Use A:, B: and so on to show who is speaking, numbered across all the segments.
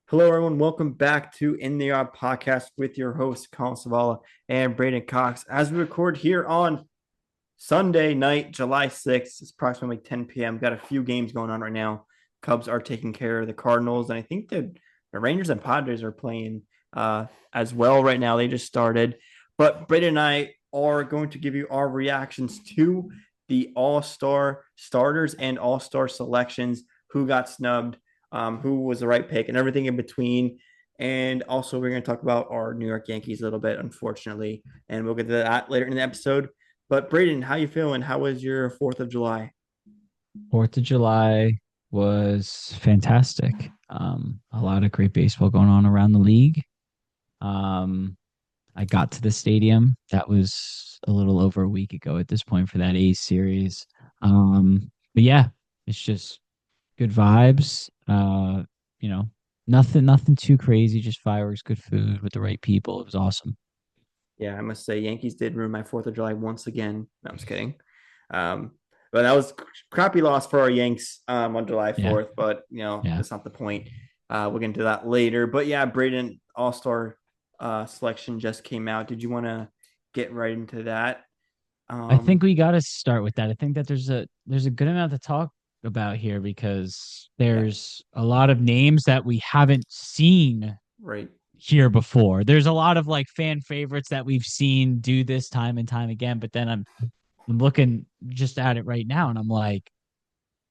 A: Hello, everyone. Welcome back to In the Odd Podcast with your hosts, Collin and Braeden Cox. As we record here on Sunday night, July 6th, it's approximately 10 p.m. Got a few games going on right now. Cubs are taking care of the Cardinals, and I think the Rangers and Padres are playing as well right now. They just started. But Braeden and I are going to give you our reactions to the All-Star starters and All-Star selections, who got snubbed, who was the right pick, and everything in between. And also, we're going to talk about our New York Yankees a little bit, unfortunately, and we'll get to that later in the episode. But Braeden, how you feeling? How was your 4th of July?
B: 4th of July was fantastic. A lot of great baseball going on around the league. Um, I got to the stadium. That was a little over a week ago at this point for that A's series. But yeah, it's just good vibes. Nothing too crazy, just fireworks, good food with the right people. It was awesome.
A: Yeah, I must say, Yankees did ruin my 4th of July once again. No, I'm just kidding. Um, but that was crappy loss for our Yanks on July
B: Yeah,
A: 4th, but,
B: yeah.
A: that's not the point. We'll get into that later. But yeah, Braeden All Star selection just came out. Did you want to get right into that?
B: I think
A: Um,
B: we got to start with that. I think that there's a good amount to talk about here because
A: yeah,
B: there's a lot of names that we haven't seen
A: right.
B: here before. There's a lot of like fan favorites that we've seen do this time and time again, but then I'm looking just at it right now and I'm like,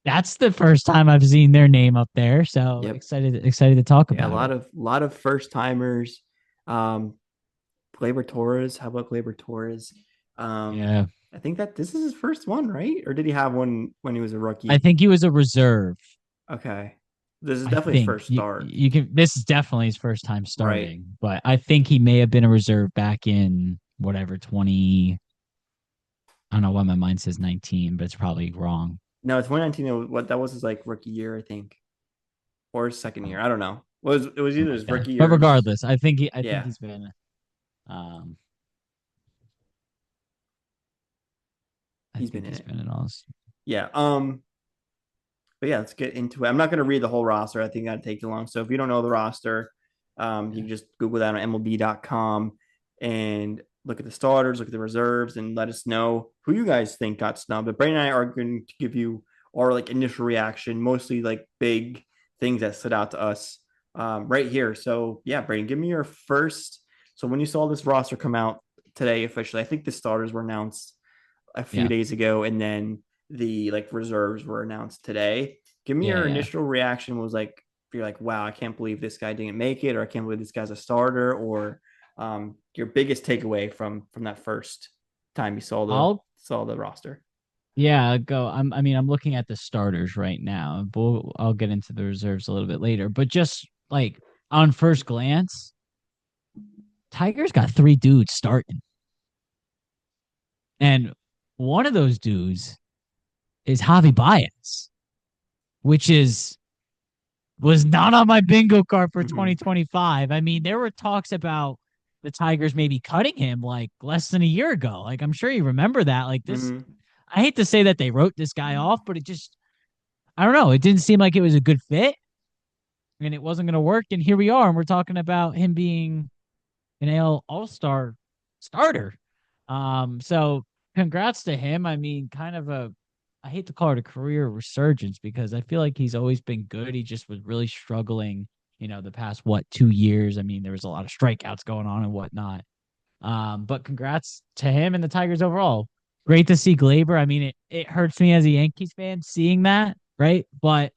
B: that's the first time I've seen their name up there. So
A: Yep.
B: excited to talk
A: Yeah, a
B: about
A: lot
B: it.
A: of first timers. Um, Gleyber Torres. How about Gleyber Torres? Um,
B: Yeah.
A: I think that this is his first one, right? Or did he have one when he was a
B: I
A: rookie?
B: think he was a reserve.
A: Okay. This is
B: I
A: definitely his
B: think
A: first
B: you,
A: start,
B: you can. This is definitely his first time
A: right?
B: starting, but I think he may have been a reserve back in whatever 20. I don't know why my mind says 19, but it's probably wrong.
A: No, 2019. What that was his like rookie year, I think, or his second year. I don't know. It was either
B: Something like
A: his
B: that.
A: rookie
B: But
A: year or his,
B: regardless, I think
A: yeah,
B: he's been. Um, I
A: he's been
B: think
A: in
B: he's
A: it.
B: been in all.
A: Yeah. But yeah, let's get into it. I'm not going to read the whole roster. I think that'd take too long. So if you don't know the roster, you can just Google that on MLB.com and look at the starters, look at the reserves, and let us know who you guys think got snubbed. But Brandon and I are going to give you our like initial reaction, mostly like big things that stood out to us right here. So yeah, Brandon, give me your first. So when you saw this roster come out today officially, I think the starters were announced a few
B: Yeah,
A: days ago, and then the like reserves were announced today. Give me
B: yeah,
A: your
B: yeah.
A: initial reaction. Was like, you're like, wow, I can't believe this guy didn't make it, or I can't believe this guy's a starter, or your biggest takeaway from that first time you
B: I'll
A: saw the roster.
B: Yeah, go. I'm looking at the starters right now. But I'll get into the reserves a little bit later. But just like on first glance, Tigers got three dudes starting, and one of those dudes is Javi Baez, which is was not on my bingo card for
A: Mm-hmm.
B: 2025. I mean, there were talks about the Tigers maybe cutting him like less than a year ago. Like I'm sure you remember that. Like this,
A: Mm-hmm.
B: I hate to say that they wrote this guy off, but it just I don't know. It didn't seem like it was a good fit and it wasn't going to work. And here we are, and we're talking about him being an AL All Star starter. So congrats to him. I mean, kind of I hate to call it a career resurgence because I feel like he's always been good. He just was really struggling, the past 2 years. I mean, there was a lot of strikeouts going on and whatnot. But congrats to him and the Tigers overall. Great to see Glaber. I mean, it hurts me as a Yankees fan seeing that, right? But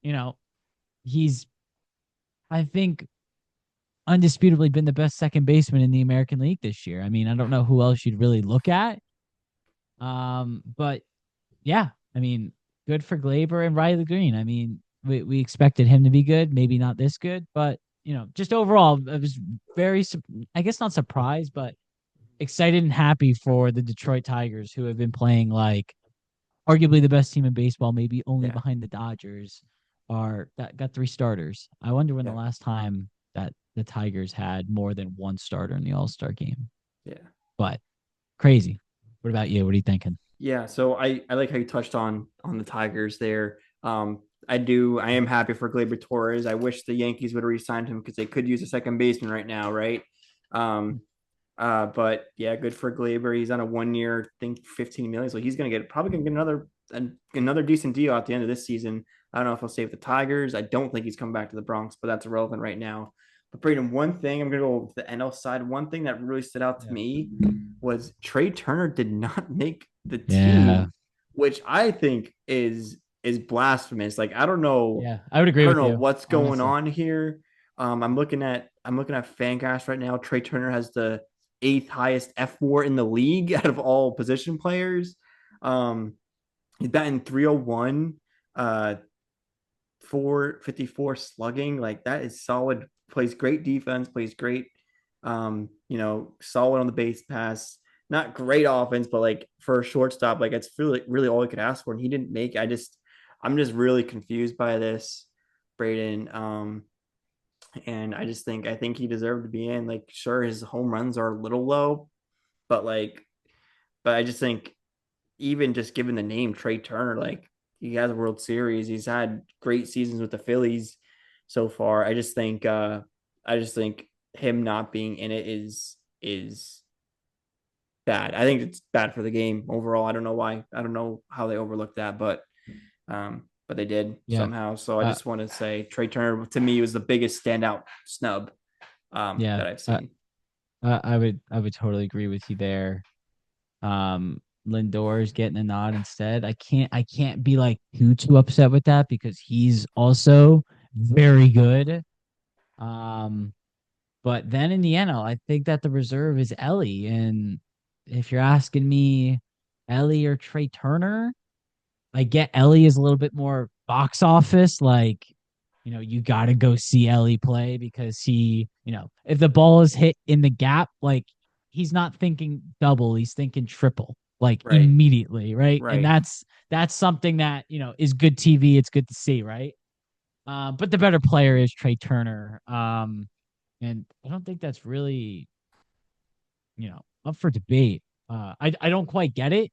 B: you know, he's I think undisputably been the best second baseman in the American League this year. I mean, I don't know who else you'd really look at. But yeah, I mean, good for Glaber and Riley Green. I mean, we expected him to be good, maybe not this good, but just overall, I was very, I guess not surprised, but excited and happy for the Detroit Tigers, who have been playing like arguably the best team in baseball, maybe only
A: Yeah.
B: behind the Dodgers, are that got three starters. I wonder when the
A: Yeah.
B: last time that the Tigers had more than one starter in the All Star game.
A: Yeah.
B: But crazy. What about you? What are you thinking?
A: Yeah, so I like how you touched on the Tigers there. I am happy for Gleyber Torres. I wish the Yankees would have re-signed him because they could use a second baseman right now, right? Um, but yeah, good for Gleyber. He's on a 1 year, I think 15 million. So he's probably gonna get another decent deal at the end of this season. I don't know if he'll stay with the Tigers. I don't think he's coming back to the Bronx, but that's irrelevant right now. But Braden, one thing I'm gonna go to the NL side. One thing that really stood out to
B: Yeah.
A: me was Trey Turner did not make the
B: Yeah.
A: team, which I think is blasphemous. Like
B: Yeah. I would
A: I
B: agree
A: don't
B: with
A: know
B: you,
A: what's going
B: honestly.
A: on here. I'm looking at Fangraphs right now. Trey Turner has the eighth highest F4 in the league out of all position players. Um, he's batting 301, 454 slugging. Like that is solid. Plays great defense, plays great, solid on the base pass. Not great offense, but like for a shortstop, like it's really, really all I could ask for. And he didn't make. I'm just really confused by this, Braden. And I think he deserved to be in. Like, sure, his home runs are a little low, but but I just think even just given the name Trey Turner, like he has a World Series, he's had great seasons with the Phillies so far. I just think him not being in it is bad. I think it's bad for the game overall. I don't know why. I don't know how they overlooked that, but they did
B: Yeah.
A: somehow. So I
B: Uh,
A: just want to say Trey Turner to me was the biggest standout snub
B: yeah.
A: that I've seen.
B: I would totally agree with you there. Um, Lindor's getting a nod instead. I can't be like too upset with that because he's also very good. Um, but then in the NL, I think that the reserve is Ellie. And if you're asking me, Ellie or Trey Turner, I get Ellie is a little bit more box office. Like, you got to go see Ellie play because if the ball is hit in the gap, like he's not thinking double, he's thinking triple, like
A: Right,
B: immediately, right? And
A: right.
B: that's something that is good TV. It's good to see, right? But the better player is Trey Turner. And I don't think that's really up for debate. I don't quite get it.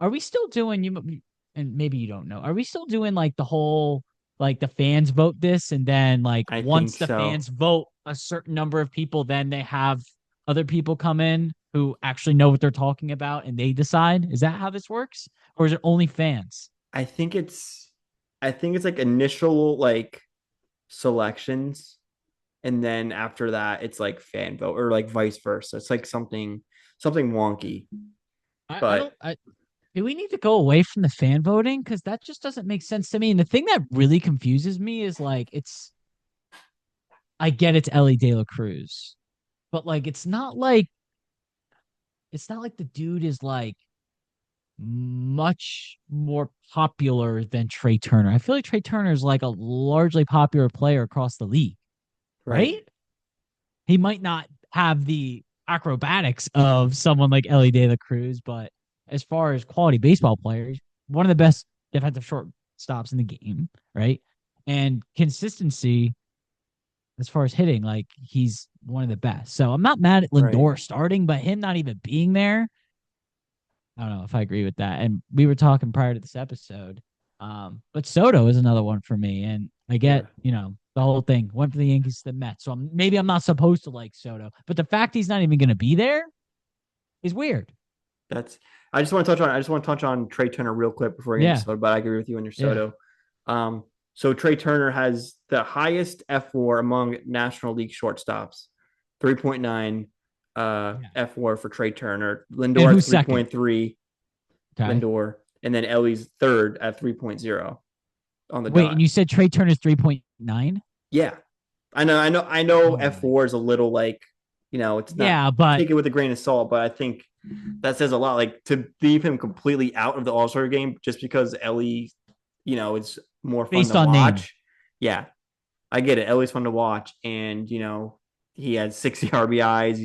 B: Are we still doing you? And maybe you don't know. Are we still doing like the whole like the fans vote this, and then like
A: I think
B: once the
A: so.
B: fans vote a certain number of people, then they have other people come in who actually know what they're talking about, and they decide? Is that how this works, or is it only fans?
A: I think it's I think it's like initial like selections, and then after that it's like fan vote or like vice versa. It's like something wonky.
B: I don't.
A: But
B: Do we need to go away from the fan voting? Because that just doesn't make sense to me. And the thing that really confuses me is like I get it's Ellie De La Cruz, but like it's not like the dude is like much more popular than Trey Turner. I feel like Trey Turner is like a largely popular player across the league,
A: right,
B: right? He might not have the acrobatics of someone like Ellie De La Cruz, but as far as quality baseball players, one of the best defensive shortstops in the game, right? And consistency as far as hitting, like he's one of the best. So I'm not mad at
A: right.
B: Lindor starting, but him not even being there, I don't know if I agree with that. And we were talking prior to this episode. But Soto is another one for me. And I
A: Yeah.
B: get, the whole thing went from the Yankees to the Mets. So maybe I'm not supposed to like Soto, but the fact he's not even going to be there is weird.
A: That's I just want to touch on Trey Turner real quick before we get into
B: Yeah.
A: Soto, but I agree with you on your
B: Yeah.
A: Soto. So Trey Turner has the highest F4 among National League shortstops, 3.9
B: Yeah.
A: F4 for Trey Turner.
B: And
A: Lindor at
B: who's second?
A: 3.3,
B: Okay.
A: Lindor, and then Ellie's third at 3.0 on the
B: Wait, and
A: dot.
B: you said Trey Turner's 3.9?
A: Yeah. I know
B: Oh my.
A: F4 is a little like, it's not
B: Yeah, but
A: take it with a grain of salt, but I think that says a lot. Like to leave him completely out of the All-Star game just because Ellie, it's more fun
B: based
A: to
B: on name.
A: watch. Yeah, I get it. Ellie's fun to watch, and he has 60 RBIs.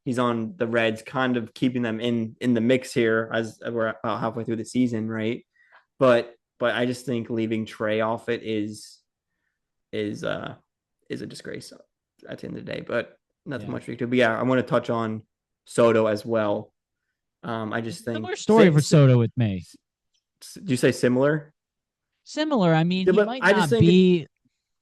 A: He's on the Reds, kind of keeping them in the mix here as we're about halfway through the season, right? But I just think leaving Trey off it is uh is a disgrace at the end of the day. But nothing
B: Yeah.
A: much we can do. But yeah, I want to touch on Soto as well. I
B: It's
A: just
B: a
A: think
B: similar story for Soto with me.
A: do you say similar?
B: similar. I mean,
A: Yeah,
B: he
A: but
B: might not be.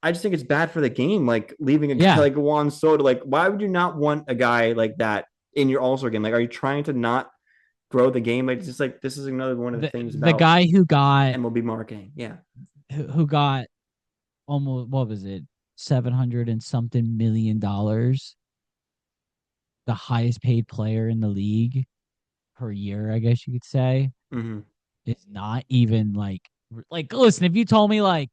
A: I just think it's bad for the game. Like leaving a guy
B: Yeah,
A: like Juan Soto. Like, why would you not want a guy like that in your All Star game? Like, are you trying to not grow the game? Like, it's just like this is another one of the things
B: the
A: about
B: guy who got
A: MLB marketing. Yeah.
B: who got almost, what was it, 700 and something $1 million, the highest paid player in the league per year, I guess you could say.
A: Mm-hmm.
B: It's not even like listen, if you told me like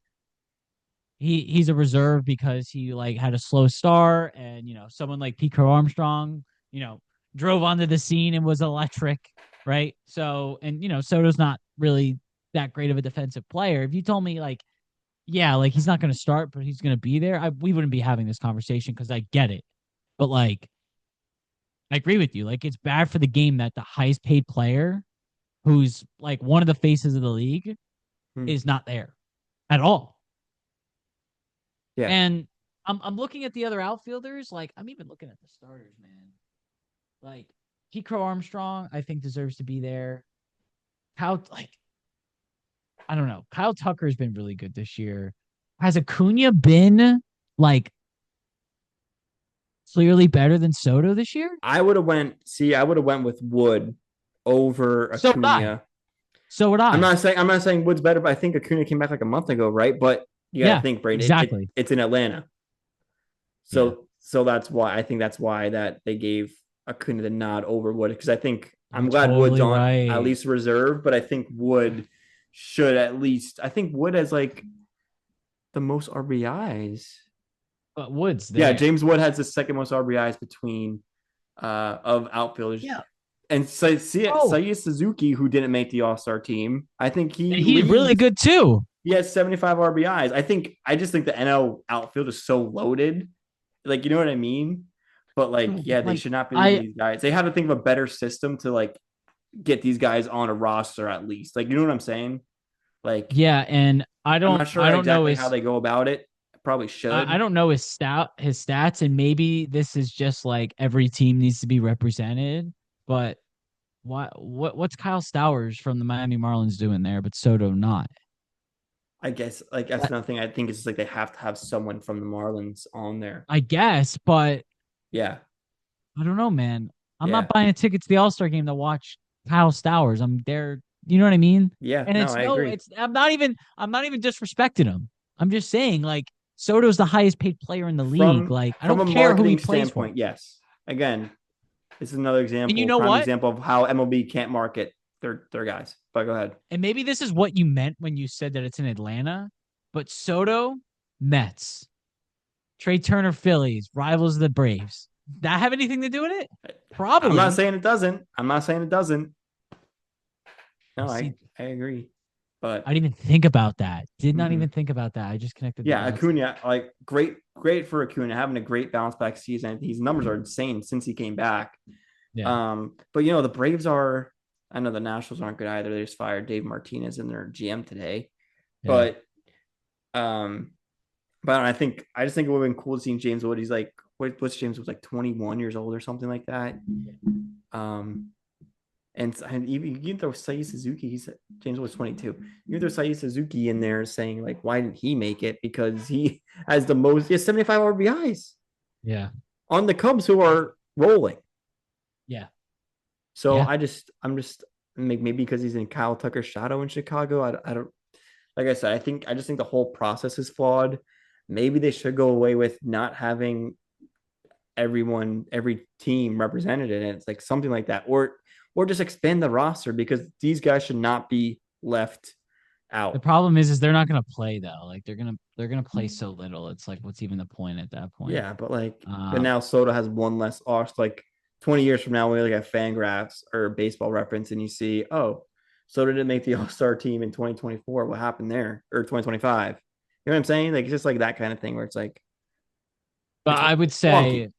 B: he's a reserve because he like had a slow start, and someone like Pico Armstrong, you know, drove onto the scene and was electric, right? So, and Soto's not really that great of a defensive player. If you told me like, yeah, like he's not going to start, but he's going to be there, we wouldn't be having this conversation because I get it. But like, I agree with you. Like, it's bad for the game that the highest paid player, who's like one of the faces of the league,
A: Hmm.
B: is not there at all.
A: Yeah.
B: And I'm looking at the other outfielders. Like, I'm even looking at the starters, man. Like, Pico Armstrong, I think deserves to be there. How like I don't know. Kyle Tucker's been really good this year. Has Acuna been like clearly better than Soto this year?
A: I would have went with Wood over
B: So would I.
A: Acuna.
B: So would I.
A: I'm not saying Wood's better, but I think Acuna came back like a month ago, right? But you got to
B: Yeah,
A: think, Braden,
B: exactly.
A: it's in Atlanta.
B: Yeah,
A: So that's why I think that's why that they gave Acuna the nod over Wood, because I think
B: you're
A: I'm glad Wood's
B: totally
A: on at
B: right.
A: least reserve, but I think Wood should at least. I think Wood has like the most RBIs.
B: But Wood's
A: Yeah,
B: there.
A: James Wood has the second most RBIs between of outfielders.
B: Yeah,
A: And
B: bro.
A: Seiya Suzuki, who didn't make the All Star team, I think
B: And
A: he
B: he's really
A: leads.
B: good too.
A: He has 75 RBIs. I just think the NL outfield is so loaded. Like, you know what I mean? But like, yeah, they
B: Like
A: should not be leaving
B: I
A: these guys. They have to think of a better system to like get these guys on a roster at least. Like, you know what I'm saying? Like,
B: yeah, and
A: I'm not sure
B: I don't know
A: exactly how
B: his
A: they go about it. I probably
B: I
A: should.
B: don't know his stats, and maybe this is just like every team needs to be represented. But what's Kyle Stowers from the Miami Marlins doing there, but Soto not?
A: I guess like that's
B: That-
A: another thing. I think it's just like they have to have someone from the Marlins on there.
B: I guess, but
A: Yeah.
B: I don't know, man. I'm not
A: Yeah.
B: buying a ticket to the All Star game to watch Kyle Stowers. I'm there. You know what I mean?
A: Yeah.
B: And
A: No, I agree.
B: I'm not even disrespecting him. I'm just saying, like, Soto's the highest paid player in the league. Like, I
A: From
B: don't
A: a
B: care who he
A: marketing
B: plays for.
A: standpoint, yes. Again, this is another
B: And you
A: example,
B: know
A: prime
B: what?
A: example of how MLB can't market their guys. But go ahead.
B: And maybe this is what you meant when you said that it's in Atlanta, but Soto, Mets, Trey Turner, Phillies, rivals of the Braves. That have anything to do with it?
A: I'm not
B: Probably.
A: saying it doesn't. I'm not saying it doesn't. No,
B: See,
A: I agree. But
B: I didn't even think about that. Did not
A: mm-hmm.
B: even think about that. I just connected the
A: Yeah,
B: dots.
A: Acuna, like great for Acuna, having a great bounce back season. His numbers are insane since he came back.
B: Yeah.
A: But the Braves are. I know the Nationals aren't good either. They just fired Dave Martinez in their GM today.
B: Yeah.
A: But um, but I just think it would have been cool seeing James Wood. He's like what's James was like 21 years old or something like that. Um, and even you can throw Seiya Suzuki. James was 22. You can throw Seiya Suzuki in there saying like, why didn't he make it? Because he has the most. He has 75 RBIs
B: Yeah.
A: on the Cubs, who are rolling.
B: Yeah.
A: So
B: Yeah.
A: I'm just maybe because he's in Kyle Tucker's shadow in Chicago. I don't like I said. I just think the whole process is flawed. Maybe they should go away with not having every team represented in it. It's like something like that, or just expand the roster because these guys should not be left
B: The
A: out.
B: problem is they're not gonna play though. Like they're gonna play so little. It's like, what's even the point at that point?
A: Yeah, but like, but
B: Um,
A: now Soto has one less off. Like 20 years from now, when we look at Fangraphs or Baseball Reference, and you see, oh, Soto didn't make the All Star team in 2024. What happened there? Or 2025? You know what I'm saying? Like, it's just like that kind of thing where it's like
B: but I would
A: it's wonky.
B: say,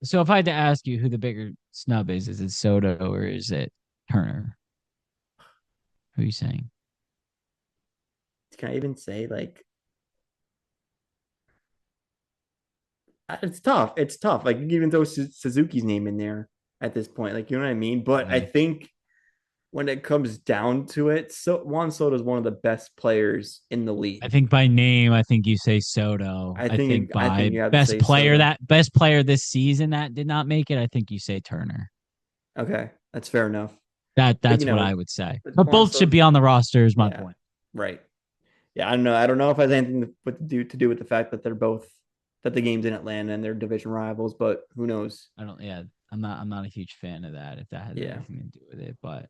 B: so if I had to ask you who the bigger snub is it Soto or is it Turner? Who are you saying?
A: Can I even say like it's tough? It's tough. Like you can even throw Suzuki's name in there at this point. Like you know what I mean? But I
B: Yeah.
A: think when it comes down to it, so Juan Soto is one of the best players in the
B: I
A: league.
B: think by name, I think you say Soto. I think
A: I
B: by
A: think you have to say
B: best player this season that did not make it, I think you say Turner.
A: Okay, that's fair enough. But
B: That's what I would say.
A: but
B: But
A: Juan
B: both should
A: Soto,
B: be on the roster is my
A: yeah,
B: point.
A: right. Yeah, I don't know. I don't know if it has anything to do with the fact that they're both that the game's in Atlanta and they're division rivals, but who knows?
B: I don't yeah, I'm not a huge fan of that if that has
A: Yeah,
B: anything to do with it. But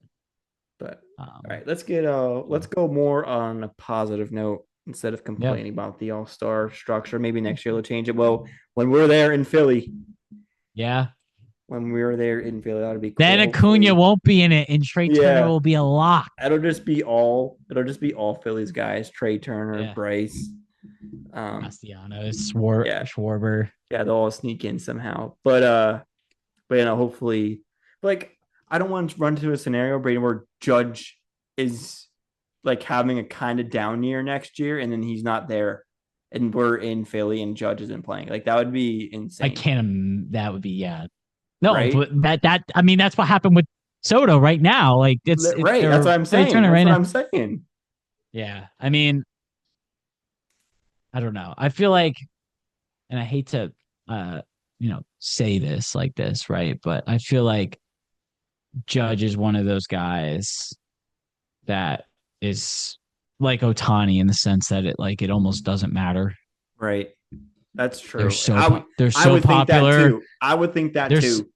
A: but all
B: um
A: right,
B: yeah.
A: let's go more on a positive note instead of
B: Yeah.
A: complaining about the All Star structure. Maybe next year they'll change it. Well, when we're there in Philly,
B: Yeah.
A: when we were there in Philly, that would be
B: Then
A: cool.
B: Acuna
A: Hopefully,
B: won't be in it, and Trey Turner
A: yeah,
B: will be a lock.
A: it'll just be all Philly's guys: Trey Turner,
B: Yeah.
A: Bryce.
B: Castellanos,
A: Yeah,
B: Schwarber.
A: yeah, they'll all sneak in somehow. But hopefully, like I don't want to run into a scenario, Braden, where Judge is like having a kind of down year next year, and then he's not there, and we're in Philly, and Judge isn't playing. Like that would be
B: I
A: insane,
B: can't. That would be yeah. No,
A: right?
B: but that I mean that's what happened with Soto right now. Like it's
A: Right. That's
B: or
A: what I'm
B: Trey
A: saying.
B: Turner
A: That's
B: right
A: what
B: now.
A: I'm saying.
B: Yeah, I mean I don't know. I feel like, and I hate to uh say this like this, right? But I feel like Judge is one of those guys that is like Otani in the sense that it almost doesn't matter.
A: Right. That's true.
B: They're
A: I
B: so
A: would think that
B: popular.
A: too. I would think that
B: They're
A: too.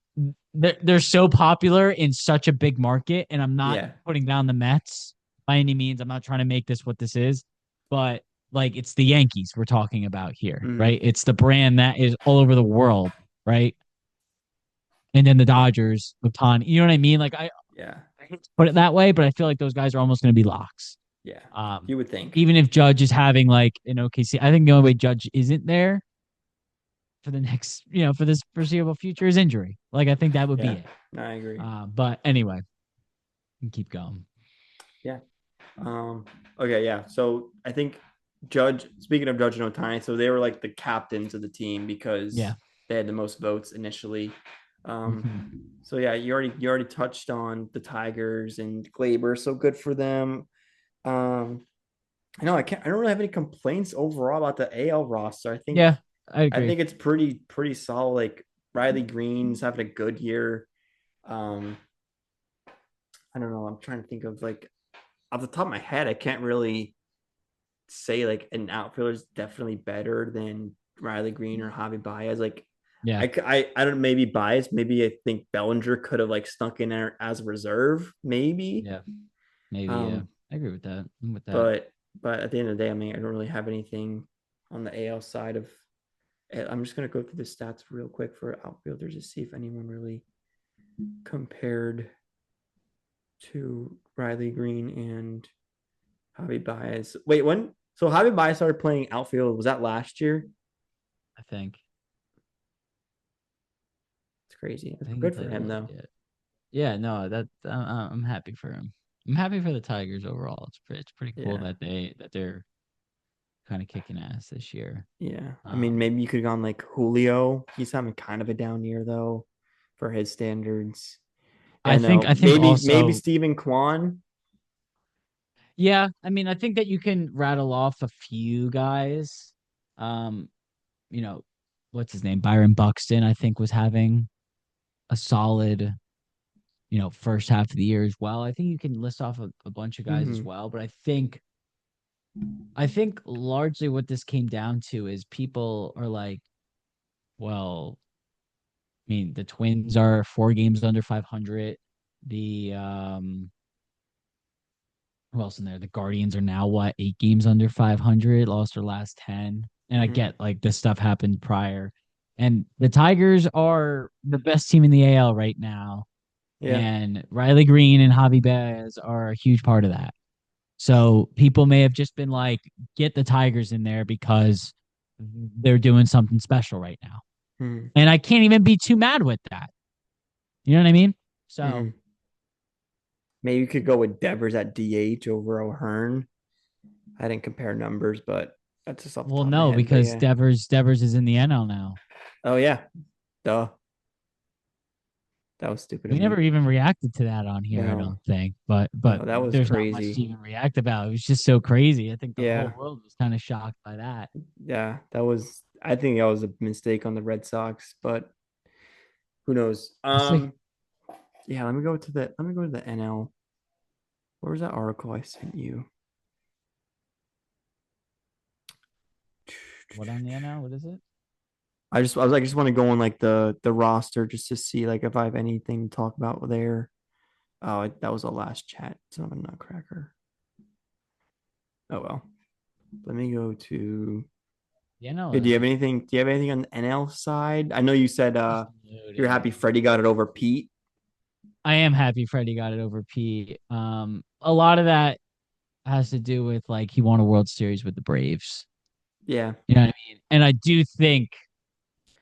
B: they're so popular in such a big market, and I'm not
A: Yeah.
B: putting down the Mets by any means. I'm not trying to make this what this is, but like it's the Yankees we're talking about here,
A: Mm,
B: right? It's the brand that is all over the world, right? And then the Dodgers, Otani, you know what I mean?
A: yeah.
B: I hate to put it that way, but I feel like those guys are almost going to be locks.
A: Yeah.
B: Um,
A: You would think.
B: Even if Judge is having like an OKC, I think the only way Judge isn't there for the next, for this foreseeable future is injury. Like I think that would be
A: Yeah.
B: it.
A: No, I agree.
B: But anyway, keep going.
A: Yeah. Okay, yeah. So I think Judge, speaking of Judge and Otani, so they were like the captains of the team because
B: Yeah.
A: they had the most votes initially.
B: Mm-hmm.
A: So yeah, you already touched on the Tigers and Glaber, so good for them. Um, I don't really have any complaints overall about the AL roster.
B: Yeah, I
A: I
B: agree.
A: think it's pretty solid. Like Riley Green's having a good year. Um, I don't know. I'm trying to think of like off the top of my head, I can't really say like an outfielder is definitely better than Riley Green or Javi Baez. Like
B: Yeah,
A: I don't maybe Baez. Maybe I think Bellinger could have like snuck in there as a reserve, maybe.
B: yeah, maybe. Yeah,
A: Um,
B: I agree with that. I'm with that.
A: but at the end of the day, I mean, I don't really have anything on the AL side of. I'm just gonna go through the stats real quick for outfielders to see if anyone really compared to Riley Green and Javi Baez. Wait, when? So Javi Baez started playing outfield. Was that last year?
B: I think.
A: It's crazy.
B: I
A: It's
B: think he
A: good for
B: played
A: him
B: early.
A: though.
B: Yeah. Yeah. No, I'm happy for him. I'm happy for the Tigers overall. It's pretty cool
A: Yeah.
B: that they're kind of kicking ass this year.
A: Yeah. I mean,
B: Um,
A: maybe you could have gone like Julio. He's having kind of a down year though for his standards. And
B: I think
A: maybe
B: also,
A: Stephen Kwan.
B: yeah. I mean, I think that you can rattle off a few guys. Um, you know, what's his name? Byron Buxton, I think, was having a solid, first half of the year as well. I think you can list off a bunch of guys as
A: Mm-hmm.
B: well, but I think largely what this came down to is people are like, well, I mean, the Twins are 4 games under 500. The Who else in there? The Guardians are now what, 8 games under 500, lost their last 10. And I
A: Mm-hmm.
B: get like this stuff happened prior. And the Tigers are the best team in the AL right now.
A: Yeah.
B: And Riley Green and Javi Baez are a huge part of that. So people may have just been like, get the Tigers in there because they're doing something special right now.
A: Mm-hmm.
B: And I can't even be too mad with that. You know what I mean? So,
A: Mm-hmm. Maybe you could go with Devers at DH over O'Hearn. I didn't compare numbers, but that's just off the
B: well,
A: top of my
B: no,
A: head. But
B: because
A: yeah.
B: Devers is in the NL now.
A: Oh yeah. Duh. That was stupid of
B: We
A: me.
B: never even reacted to that on here, I
A: No,
B: don't think. But
A: no, that was
B: there's not much to
A: crazy.
B: even react about. It was just so crazy. I think the whole
A: Yeah,
B: world was kind of shocked by that.
A: yeah, that was. I think that was a mistake on the Red Sox, but who knows?
B: We'll see.
A: Yeah. Let me go to the NL. Where was that article I sent you?
B: What on the NL? What is it?
A: I was like, I just want to go on like the roster just to see like if I have anything to talk about there. Oh, that was the last chat. Son of a nutcracker. Oh well. Let me go to.
B: The NL
A: Hey, do you have
B: is
A: anything? Do you have anything on the NL side? I know you said
B: just
A: you're happy
B: loading.
A: Freddie got it over Pete.
B: I am happy Freddie got it over Pete. A lot of that has to do with like he won a World Series with the Braves.
A: Yeah.
B: You know what I mean? And I do think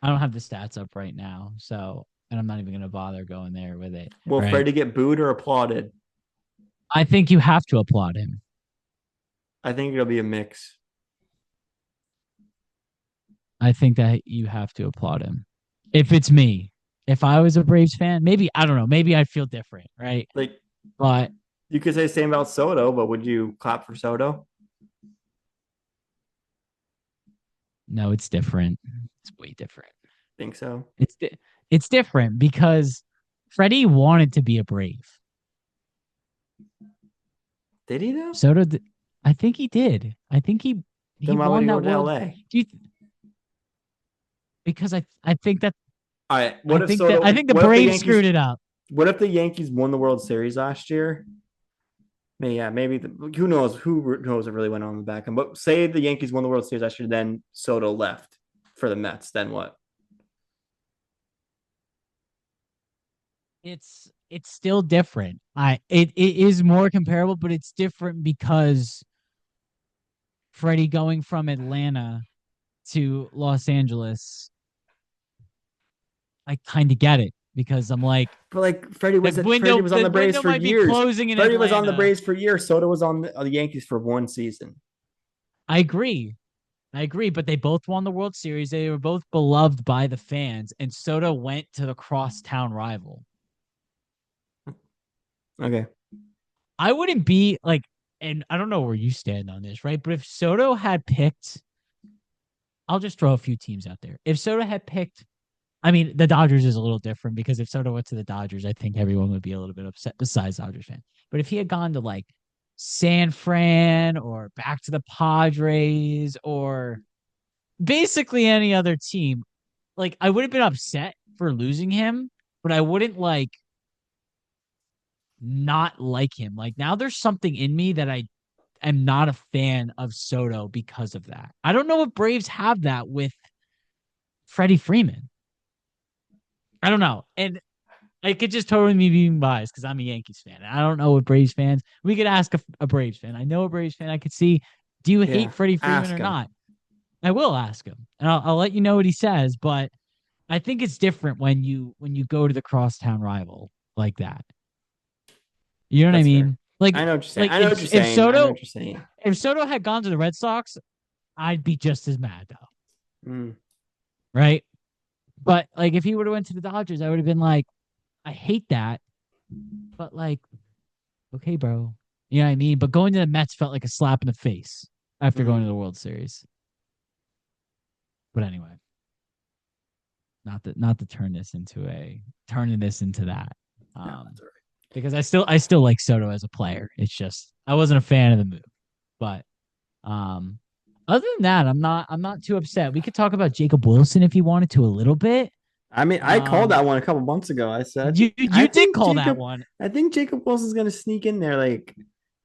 B: I don't have the stats up right now, so and I'm not even gonna bother going there with it.
A: Will
B: Right?
A: Freddie get booed or applauded?
B: I think you have to applaud him.
A: I think it'll be a mix.
B: I think that you have to applaud him. If it's me, if I was a Braves fan, maybe I don't know, maybe I'd feel different, right?
A: Like
B: But
A: you could say the same about Soto, but would you clap for Soto?
B: no, it's different. It's way different.
A: Think so.
B: It's different because Freddie wanted to be a Brave.
A: Did he though?
B: Soto, I think he did. I think he
A: Then why would
B: won
A: he go
B: that
A: to
B: world.
A: LA?
B: Do you, because I think that
A: All right.
B: I think that I think the Braves screwed it up.
A: What if the Yankees won the World Series last year? Yeah, maybe who knows? Who knows what really went on in the back end? But say the Yankees won the World Series last year, then Soto left for the Mets. Then what?
B: It's still different. It is more comparable, but it's different because Freddie going from Atlanta to Los Angeles, I kind of get it because I'm like
A: But like Freddie was on
B: the
A: the Braves
B: window
A: for
B: might be
A: years.
B: closing in
A: Freddie was on the
B: Atlanta.
A: Braves for years. Soto was on the Yankees for one season.
B: I agree. I agree, but they both won the World Series. They were both beloved by the fans, and Soto went to the crosstown rival.
A: Okay.
B: I wouldn't be like, and I don't know where you stand on this, right? But if Soto had picked, I'll just throw a few teams out there. If Soto had picked, I mean, the Dodgers is a little different because if Soto went to the Dodgers, I think everyone would be a little bit upset besides Dodgers fan. But if he had gone to like San Fran or back to the Padres or basically any other team, like I would have been upset for losing him, but I wouldn't like not like him. Like now there's something in me that I am not a fan of Soto because of that. I don't know if Braves have that with Freddie Freeman. I don't know. And it could just totally be being biased because I'm a Yankees fan. I don't know what Braves fans. We could ask a Braves fan. I know a Braves fan. I could see, do you
A: Yeah.
B: hate Freddie Freeman
A: Ask
B: or
A: him.
B: not? I will ask him, and I'll let you know what he says. But I think it's different when you go to the crosstown rival like that. You know what I
A: That's fair.
B: mean? Like
A: I know what you're saying.
B: like
A: I know what you're
B: if
A: saying. I know
B: Soto
A: what you're saying.
B: if Soto had gone to the Red Sox, I'd be just as mad though,
A: Mm.
B: right? But like if he would have went to the Dodgers, I would have been like, I hate that, but like, okay, bro. You know what I mean? But going to the Mets felt like a slap in the face after going to
A: Mm.
B: the World Series. But anyway, not to turning this into that.
A: No,
B: Um,
A: that's all right.
B: because I still like Soto as a player. It's just I wasn't a fan of the move. But um other than that, I'm not too upset. We could talk about Jacob Wilson if you wanted to a little bit.
A: I mean, I called
B: Um
A: that one a couple months ago. I said,
B: you did call that one.
A: I think Jacob Wilson's gonna sneak in there. Like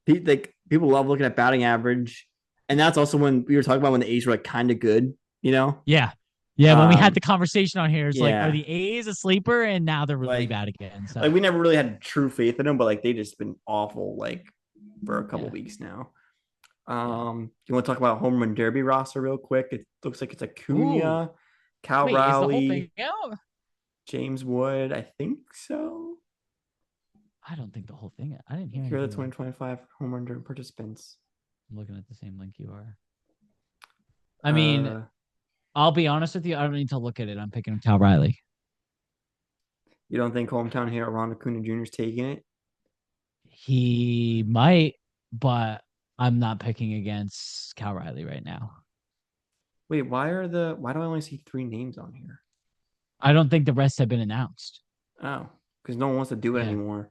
A: people love looking at batting average, and that's also when we were talking about when the A's were like kind of good, you know.
B: Yeah. Yeah, when we had
A: Um,
B: the conversation on here, it's like, are
A: yeah,
B: the A's a sleeper? And now they're really
A: like
B: bad again.
A: like
B: So
A: we never really had true faith in them, but like they just been awful like for a couple
B: yeah,
A: weeks now.
B: yeah.
A: You want to talk about home run derby roster real quick? It looks like it's
B: Ooh,
A: Acuna, Cal
B: wait, is the whole thing
A: Raleigh,
B: out?
A: James Wood. I think so.
B: I don't think the whole thing. I didn't hear
A: Here are the
B: anything about.
A: 2025 home run derby participants.
B: I'm looking at the same link you are. I mean,
A: Uh,
B: I'll be honest with you. I don't need to look at it. I'm picking Cal Riley.
A: You don't think hometown hero Ron Acuna Jr. is taking it?
B: He might, but I'm not picking against Cal Riley right now.
A: Wait, why do I only see three names on here?
B: I don't think the rest have been announced.
A: Oh, because no one wants to do it
B: Yeah,
A: anymore.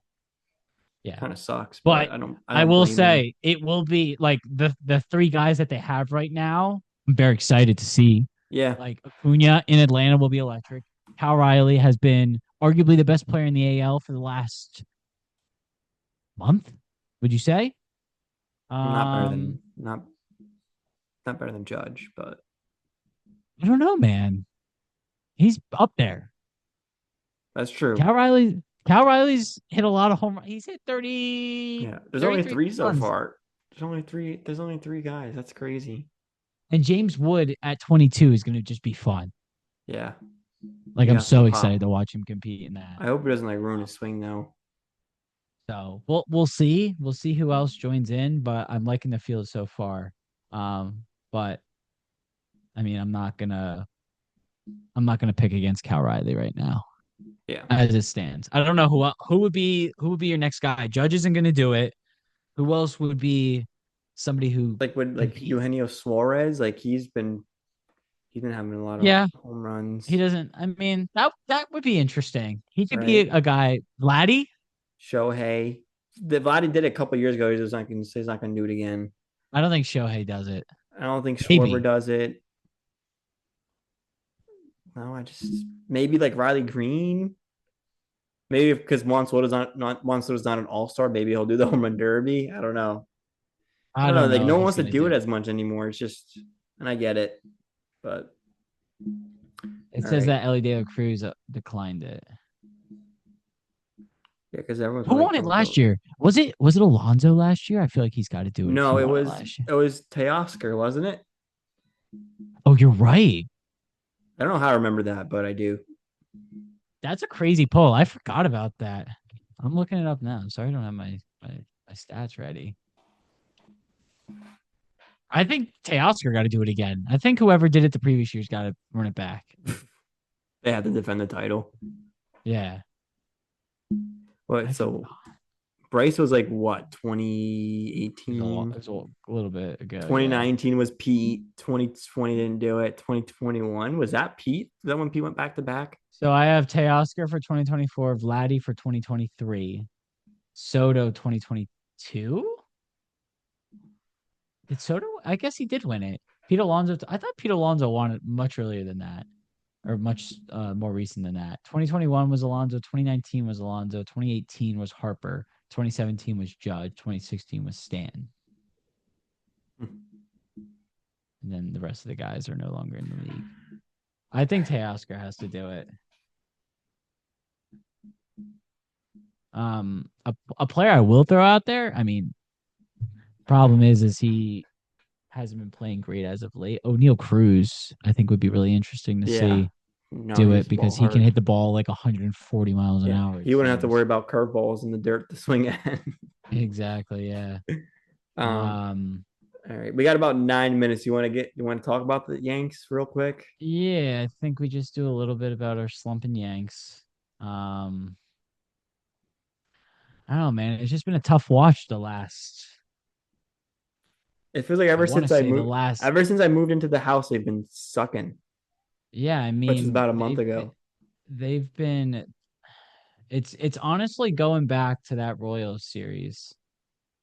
B: yeah.
A: Kind of sucks, but
B: But
A: I
B: I
A: don't
B: will
A: blame them.
B: say it will be like the three guys that they have right now. I'm very excited to see.
A: Yeah,
B: Like Acuna in Atlanta will be electric. Cal Riley has been arguably the best player in the AL for the last month. Would you say?
A: not better
B: Um,
A: than not better than Judge, but
B: I don't know, man. He's up there.
A: that's true.
B: Cal Riley's hit a lot of home runs. He's hit 30,
A: Yeah, there's only
B: 33
A: three
B: home
A: so
B: runs.
A: far. There's only three guys. That's crazy.
B: And James Wood at 22 is going to just be fun.
A: Yeah,
B: Like
A: he
B: I'm
A: got some
B: so excited
A: pop.
B: to watch him compete in that.
A: I hope he doesn't like ruin his swing though.
B: So we'll see. We'll see who else joins in, but I'm liking the field so far. But I mean, I'm not gonna pick against Cal Riley right now
A: Yeah,
B: as it stands. I don't know who would be your next guy. Judge isn't gonna do it. Who else would be somebody who
A: like when like
B: competes?
A: Eugenio Suarez, like he's been having a lot of
B: Yeah,
A: home
B: he
A: runs,
B: doesn't. I mean, that would be interesting. He could be
A: right?
B: a guy. Vladdy.
A: Shohei, the Vladdy did it a couple years ago. He's not gonna do it again.
B: I don't think Shohei does it.
A: I don't think Schwarber
B: Maybe.
A: does it. No, I just maybe like Riley Green. Maybe because Juan Soto's not an all star, maybe he'll do the home run derby. I don't know. I
B: I
A: don't know.
B: don't
A: Like
B: know what
A: no one
B: he's
A: wants to
B: gonna
A: do it
B: do.
A: as much anymore. It's just, and I get it, but
B: It
A: all
B: says
A: right,
B: that Ellie De La Cruz declined it.
A: yeah, because everyone's
B: Who
A: like,
B: won it
A: don't
B: last
A: go.
B: year? Was it Alonso last year? I feel like he's got to do it if
A: No,
B: he won it last year.
A: it was Teoscar, wasn't it?
B: Oh, you're right.
A: I don't know how I remember that, but I do.
B: That's a crazy poll. I forgot about that. I'm looking it up now. I'm sorry I don't have my stats ready. I think Teoscar got to do it again. I think whoever did it the previous year's got to run it back.
A: They had to defend the title.
B: Yeah.
A: But
B: I
A: so
B: forgot.
A: Bryce was like what,
B: It
A: 2018?
B: was a little bit ago. Yeah.
A: 2019 was Pete. 2020 didn't do it. 2021 was that Pete? Is that when Pete went back to back?
B: So I have Teoscar for 2024, Vladdy for 2023, Soto 2022. Did Soto? I guess he did win it. Pete Alonso. I thought Pete Alonso won it much earlier than that, or much more recent than that. 2021 was Alonso. 2019 was Alonso. 2018 was Harper. 2017 was Judge. 2016 was Stan. And then the rest of the guys are no longer in the league. I think Teoscar has to do it. A player I will throw out there. I mean, problem is he hasn't been playing great as of late. O'Neal Cruz, I think, would be really interesting to
A: Yeah.
B: see
A: No, he
B: do
A: hits
B: it
A: the ball
B: because he can
A: hard.
B: hit the ball like 140 miles an
A: Yeah.
B: hour, it
A: He wouldn't have to
B: seems.
A: worry about curveballs in the dirt to swing at.
B: Exactly, yeah.
A: um,
B: Um,
A: all right. We got about 9 minutes. You want to talk about the Yanks real quick?
B: yeah, I think we just do a little bit about our slumping Yanks. Um, I don't know, man. It's just been a tough watch the last.
A: It feels like
B: I want to say the last.
A: ever since I moved into the house, they've been sucking,
B: Yeah, I
A: which is
B: mean
A: about a month ago.
B: they've been. It's honestly going back to that Royals series.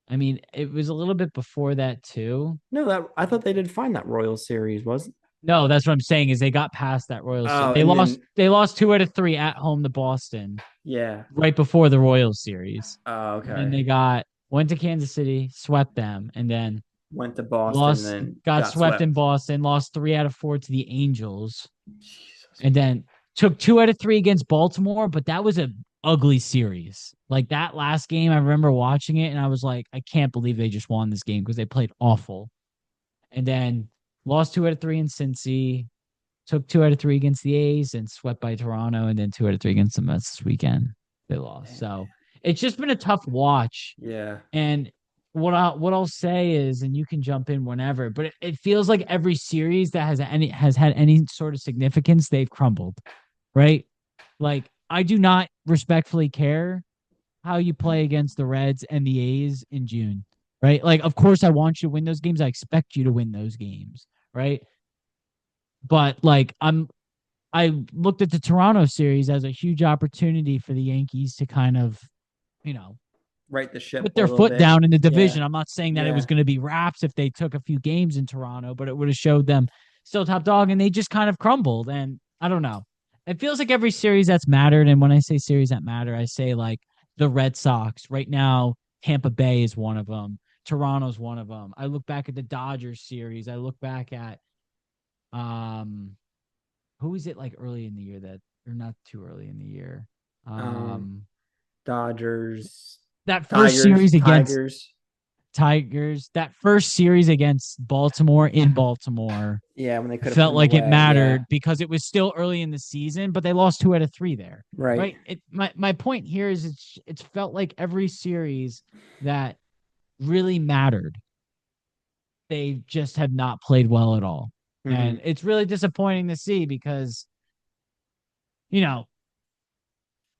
B: I mean, it was a little bit before that too.
A: No, that I thought they did fine that Royal series was.
B: No, that's what I'm saying is they got past that Royals.
A: Oh,
B: They
A: and
B: lost.
A: then
B: They lost 2 out of 3 at home to Boston
A: yeah.
B: right before the Royals series,
A: Oh,
B: and then
A: okay.
B: they went to Kansas City, swept them, and then
A: Went to Boston, then
B: got
A: got
B: swept in
A: swept.
B: Boston, lost 3 out of 4 to the Angels,
A: Jesus.
B: and then took 2 out of 3 against Baltimore. But that was a ugly series. Like that last game, I remember watching it, and I was like, I can't believe they just won this game because they played awful. And then lost 2 out of 3 in Cincy, took 2 out of 3 against the A's, and swept by Toronto, and then 2 out of 3 against the Mets this weekend. They lost. So it's just been a tough watch.
A: Yeah.
B: And what I'll say is, and you can jump in whenever, but it feels like every series that has had any sort of significance, they've crumbled, right? Like I do not respectfully care how you play against the Reds and the A's in June, right? Like, of course, I want you to win those games. I expect you to win those games, right? But like, I looked at the Toronto series as a huge opportunity for the Yankees to kind of, you know,
A: Right the ship
B: put
A: a
B: their
A: little
B: foot
A: bit.
B: down in the
A: Yeah.
B: division. I'm not saying that it was
A: Yeah.
B: going to be wraps if they took a few games in Toronto, but it would have showed them still top dog, and they just kind of crumbled. And I don't know. It feels like every series that's mattered, and when I say series that matter, I say like the Red Sox right now. Tampa Bay is one of them. Toronto's one of them. I look back at the Dodgers series. I look back at um who is it like early in the year that or not too early in the year.
A: Um,
B: Um
A: Dodgers,
B: that first
A: Tigers,
B: series against
A: Tigers.
B: Tigers, that first series against Baltimore in Baltimore,
A: Yeah, when they could have put
B: felt
A: them
B: like it
A: away. Yeah.
B: mattered because it was still early in the season, but they lost 2 out of 3 there.
A: Right.
B: Right. My point here is it's felt like every series that really mattered, they just have not played well at all.
A: Mm-hmm.
B: And it's really disappointing to see because, you know,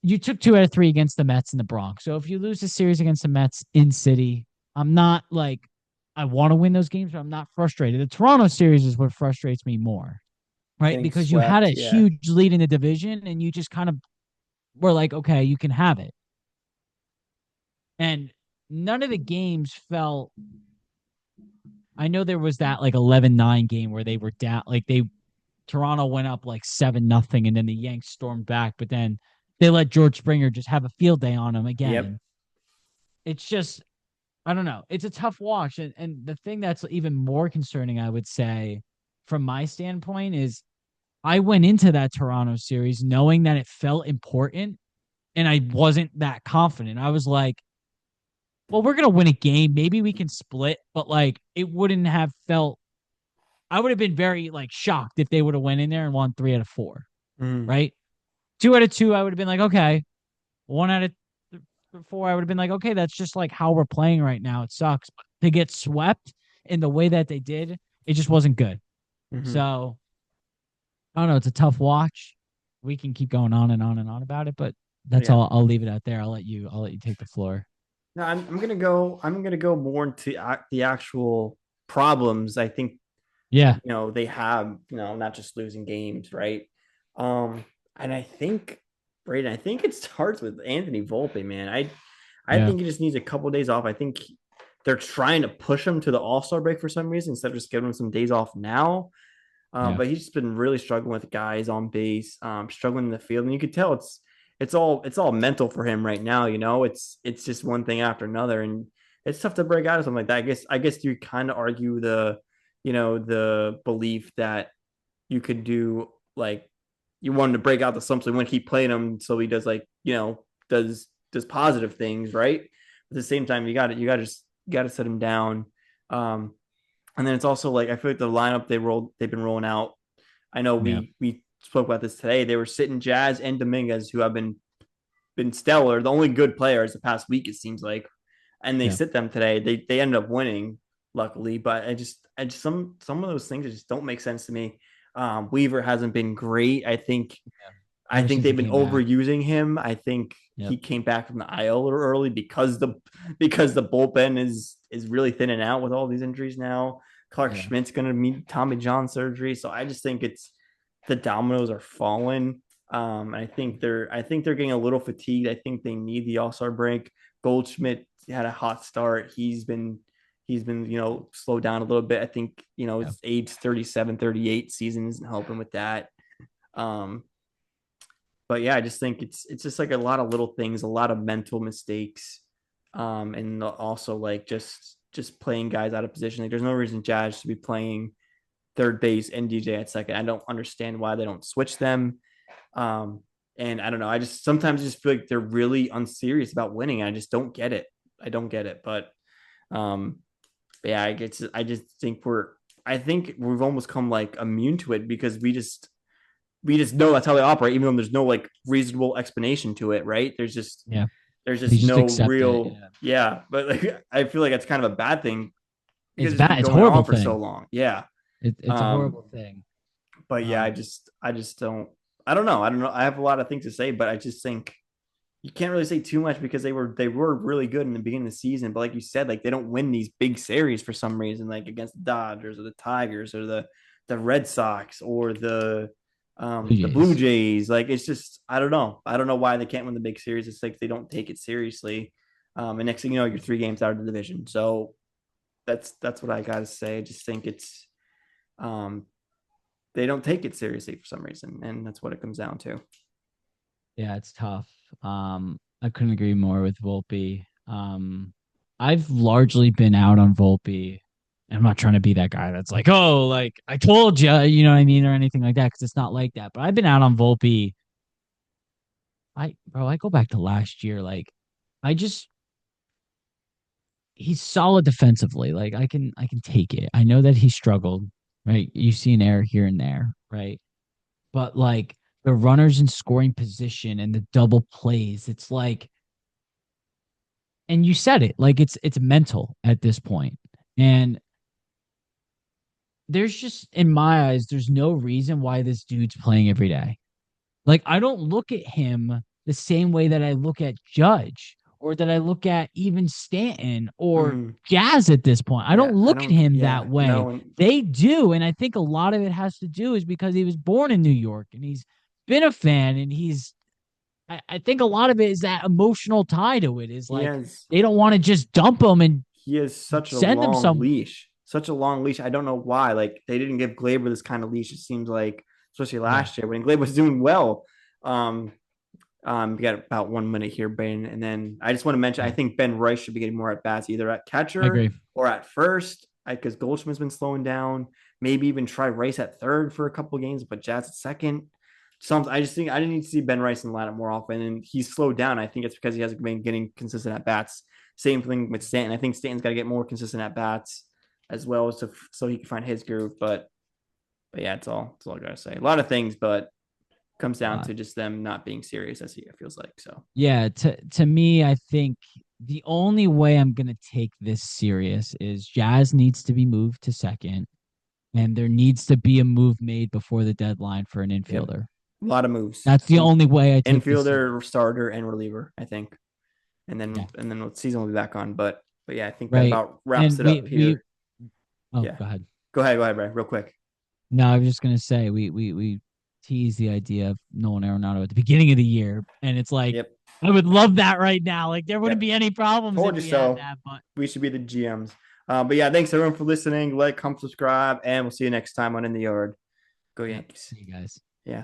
B: you took 2 out of 3 against the Mets in the Bronx. So if you lose the series against the Mets in city, I'm not like I want to win those games, but I'm not frustrated. The Toronto series is what frustrates me more, right?
A: Getting
B: Because you had
A: swept.
B: a
A: Yeah.
B: huge lead in the division and you just kind of were like, okay, you can have it. And none of the games felt I know there was that like 11-9 game where they were down like they Toronto went up like 7-0 and then the Yanks stormed back, but then they let George Springer just have a field day on him
A: Yep.
B: again. It's just I don't know. It's a tough watch. And the thing that's even more concerning, I would say, from my standpoint, is I went into that Toronto series knowing that it felt important and I wasn't that confident. I was like, well, we're gonna win a game. Maybe we can split, but like it wouldn't have felt I would have been very like shocked if they would have went in there and won 3 out of 4,
A: Mm-hmm.
B: right? 2 out of 2, I would have been like, okay. 1 out of 4, I would have been like, okay, that's just like how we're playing right now. It sucks. But to get swept in the way that they did, it just wasn't good.
A: Mm-hmm.
B: So I don't know. It's a tough watch. We can keep going on and on and on about it, but that's
A: Yeah.
B: all. I'll leave it out there. I'll let you take the floor.
A: No, I'm gonna go. I'm gonna go more into the actual problems. I think
B: Yeah.
A: they have not just losing games, right? Um, and I think Braden, I think it starts with Anthony Volpe, man. I
B: Yeah.
A: think he just needs a couple of days off. I think they're trying to push him to the All Star break for some reason instead of just giving him some days off now.
B: Yeah.
A: But he's just been really struggling with guys on base, struggling in the field, and you could tell it's all mental for him right now. It's just one thing after another, and it's tough to break out of something like that. I guess you kind of argue the belief that you could do like you want him to break out the slump, so you want to keep playing him so he does does positive things, right? At the same time, you got to set him down. Um, and then it's also like I feel like the lineup they've been rolling out. I know
B: Yeah.
A: we spoke about this today. They were sitting Jazz and Dominguez, who have been stellar, the only good players the past week, it seems like, and they
B: Yeah.
A: sit them today. They ended up winning, luckily, but I just some of those things just don't make sense to me. Weaver hasn't been great. I think I
B: Ever
A: think
B: since he
A: they've been
B: came back.
A: overusing him. I think
B: Yep.
A: he came back from the IL a little early because the bullpen is really thinning out with all these injuries now. Clark
B: Yeah.
A: Schmidt's going to meet Tommy John surgery, so I just think it's the dominoes are falling. I think they're getting a little fatigued. I think they need the All Star break. Goldschmidt had a hot start. He's been slowed down a little bit. I think
B: Yeah.
A: his age 37, 38 season isn't helping with that. Um, but yeah, I just think it's just like a lot of little things, a lot of mental mistakes, and also like just playing guys out of position. Like there's no reason Jazz should be playing third base and DJ at second. I don't understand why they don't switch them. Um, and I don't know. I just sometimes just feel like they're really unserious about winning. I just don't get it. I don't get it. Um, but yeah, I just think I think we've almost come like immune to it because we just know that's how they operate, even though there's no like reasonable explanation to it, right? There's just
B: Yeah.
A: there's
B: They
A: just
B: just
A: no
B: accept it.
A: real,
B: Yeah.
A: yeah. But like I feel like it's kind of a bad thing because
B: It's
A: it's
B: bad.
A: been
B: It's a
A: going
B: horrible
A: on for so
B: thing.
A: long. Yeah.
B: It's a
A: Um,
B: horrible thing.
A: but yeah, I
B: Um,
A: just I just don't. I don't know. I don't know. I have a lot of things to say, but I just think you can't really say too much because they were really good in the beginning of the season. But like you said, like they don't win these big series for some reason, like against the Dodgers or the Tigers or the Red Sox or
B: Blue
A: the Blue
B: Jays.
A: Jays. Like it's just I don't know. I don't know why they can't win the big series. It's like they don't take it seriously. And next thing you know, you're 3 games out of the division. So that's what I gotta say. I just think it's um they don't take it seriously for some reason, and that's what it comes down to.
B: Yeah, it's tough. I couldn't agree more with Volpe. I've largely been out on Volpe. I'm not trying to be that guy that's like, oh, like I told you, you know what I mean, or anything like that, because it's not like that. But I've been out on Volpe. I go back to last year. Like, I just he's solid defensively. Like, I can take it. I know that he struggled, right? You see an error here and there, right? But like the runners in scoring position and the double plays, it's like, and you said it, like it's mental at this point. And there's just in my eyes, there's no reason why this dude's playing every day. Like I don't look at him the same way that I look at Judge or that I look at even Stanton or
A: Mm-hmm.
B: Jazz at this point. I
A: Yeah,
B: don't
A: I
B: look at
A: don't.
B: him
A: Yeah,
B: that way.
A: no, and
B: They do, and I think a lot of it has to do is because he was born in New York and he's been a fan and he's I think a lot of it is that emotional tie to it is
A: he
B: like
A: has
B: they don't want to just dump him and
A: he has such a
B: send him
A: long
B: some.
A: leash, such a long leash. I don't know why. Like they didn't give Glaber this kind of leash. It seems like, especially
B: Yeah,
A: last year when Glaber was doing well. Um, we got about 1 minute here, Ben, and then I just want to mention I
B: yeah,
A: think Ben Rice should be getting more at bats either at
B: I
A: catcher
B: agree.
A: or at first because Goldschmidt's been slowing down. Maybe even try Rice at third for a couple of games, but Jazz at second. Some I just think I didn't need to see Ben Rice in the lineup more often, and he's slowed down. I think it's because he hasn't been getting consistent at bats. Same thing with Stanton. I think Stanton's got to get more consistent at bats as well, so he can find his groove. But yeah, it's all. It's all I gotta say. A lot of things, but comes down
B: Uh,
A: to just them not being serious as it feels like. So
B: yeah, to me, I think the only way I'm gonna take this serious is Jazz needs to be moved to second, and there needs to be a move made before the deadline for an
A: yep,
B: infielder.
A: a lot of moves.
B: That's the only way I take this serious.
A: Infielder, starter, and reliever, I think.
B: Yeah,
A: And then the season will be back on. But yeah, I think that
B: right.
A: about wraps
B: And
A: it up
B: we
A: here.
B: oh,
A: Yeah.
B: go ahead.
A: Go ahead, Ray, real quick.
B: No, I was just gonna say we teased the idea of Nolan Arenado at the beginning of the year, and it's like
A: Yep.
B: I would love that right now. Like there wouldn't
A: Yep.
B: be any problems
A: Told
B: if
A: you
B: we had
A: so.
B: that, but
A: We should be the GMs. But yeah, thanks everyone for listening. Like, comment, subscribe, and we'll see you next time on In the Yard. Go
B: yep.
A: Yankees.
B: See you guys.
A: Yeah.